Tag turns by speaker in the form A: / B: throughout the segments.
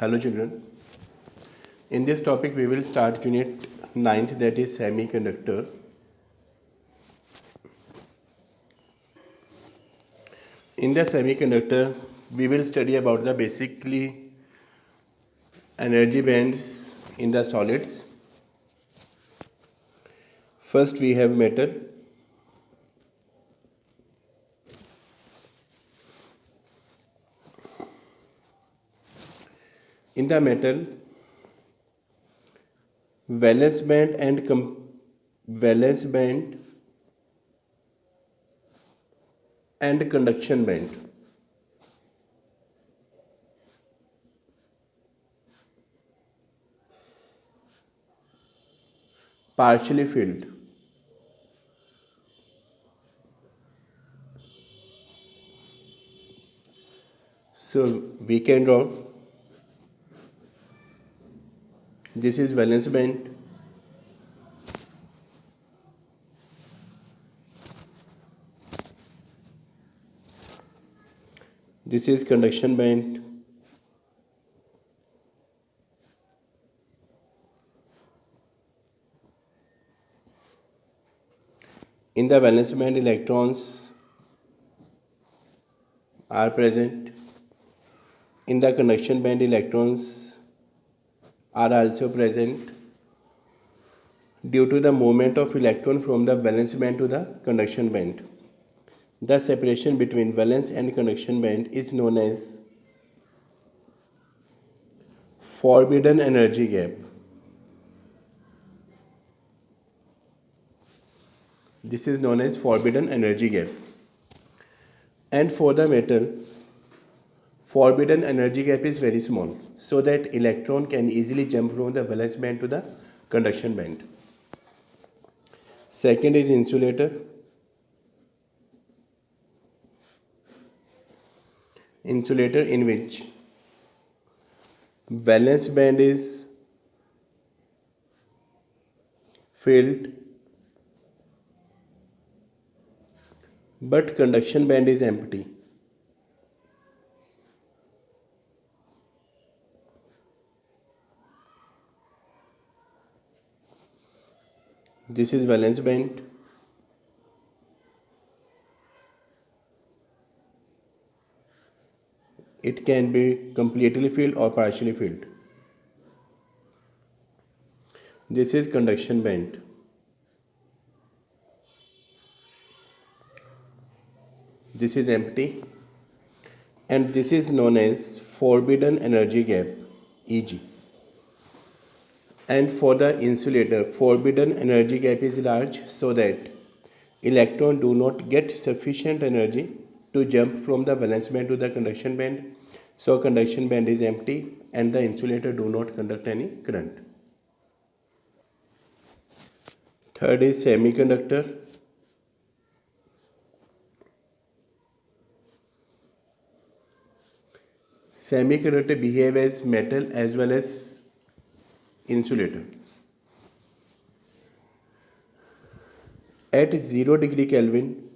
A: Hello children. In this topic we will start unit 9th, that is semiconductor. In the semiconductor we will study about the basically energy bands in the solids. First we have metal. In the metal, valence band and conduction band. Partially filled. So we can draw. This is valence band. This is conduction band. In the valence band, electrons are present. In the conduction band, electrons are also present. Due to the movement of electron from the valence band to the conduction band, the separation between valence and conduction band is known as forbidden energy gap. This is known as forbidden energy gap. And for the metal, forbidden energy gap is very small, so that electron can easily jump from the valence band to the conduction band. Second is insulator. Insulator in which valence band is filled but conduction band is empty. This is valence band. It can be completely filled or partially filled. This is conduction band. This is empty, and this is known as forbidden energy gap, EG. And for the insulator, forbidden energy gap is large, so that electron do not get sufficient energy to jump from the valence band to the conduction band. So conduction band is empty and the insulator do not conduct any current. Third is semiconductor. Semiconductor behave as metal as well as insulator. At 0 degree Kelvin,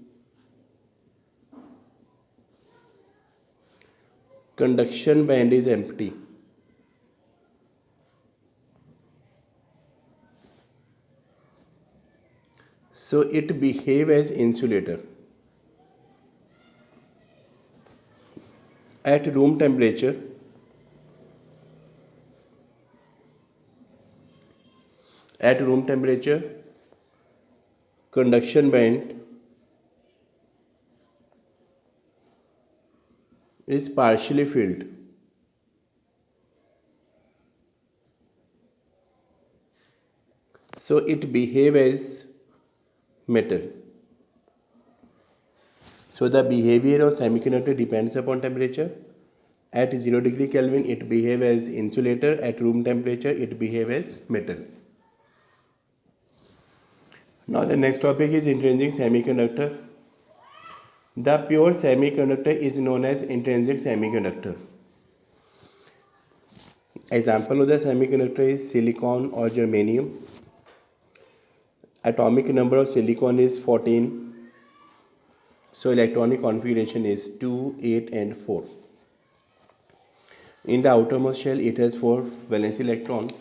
A: conduction band is empty. So it behave as insulator. At room temperature, conduction band is partially filled. So it behave as metal. So the behavior of semiconductor depends upon temperature. At 0 degree Kelvin, it behave as insulator. At room temperature, it behave as metal. Now the next topic is intrinsic semiconductor. The pure semiconductor is known as intrinsic semiconductor. Example of the semiconductor is silicon or germanium. Atomic number of silicon is 14. So electronic configuration is 2, 8 and 4. In the outermost shell, it has 4 valence electrons.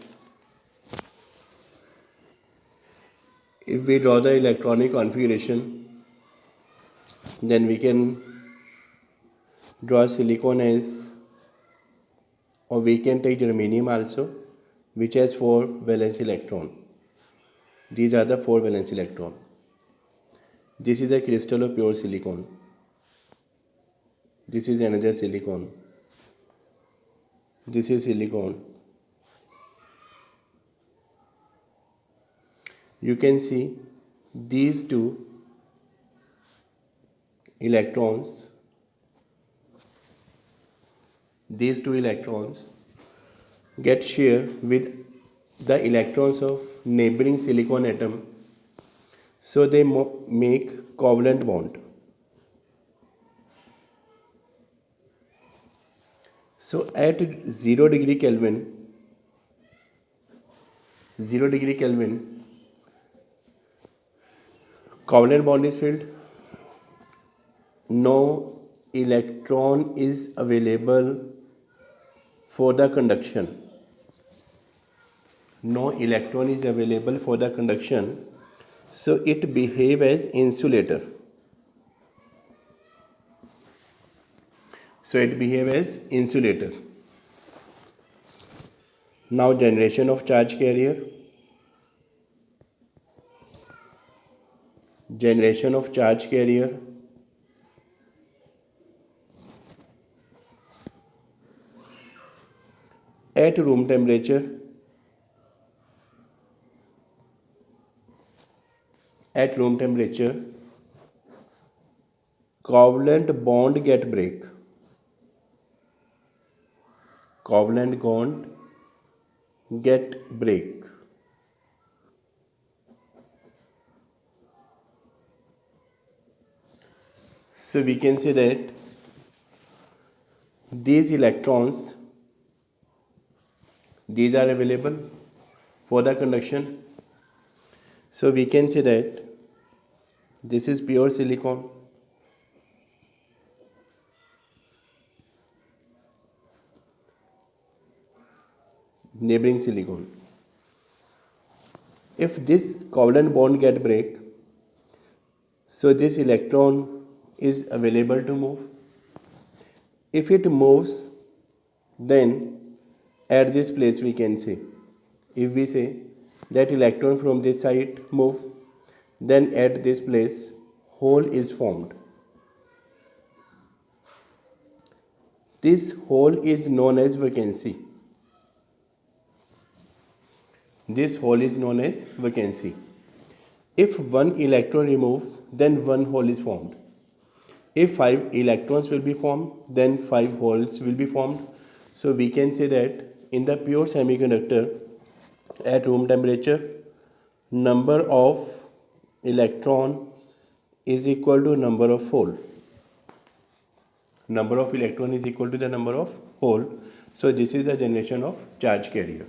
A: If we draw the electronic configuration, then we can draw silicon as, or we can take germanium also, which has 4 valence electron. These are the 4 valence electron. This is a crystal of pure silicon. This is another silicon. This is silicon. You can see these two electrons get shared with the electrons of neighboring silicon atom, so they make covalent bond. So at 0 degree Kelvin, covalent bond is filled. No electron is available for the conduction. So it behaves as insulator. Now generation of charge carrier. At room temperature, covalent bond get break. So we can say that these electrons, these are available for the conduction. So we can say that this is pure silicon. Neighboring silicon. If this covalent bond get break, so this electron is available to move. If it moves, then at this place we can say, if we say that electron from this side move, then at this place hole is formed. This hole is known as vacancy. If one electron removed, then one hole is formed. If 5 electrons will be formed, then 5 holes will be formed. So we can say that in the pure semiconductor at room temperature, number of electron is equal to number of hole. So this is the generation of charge carrier.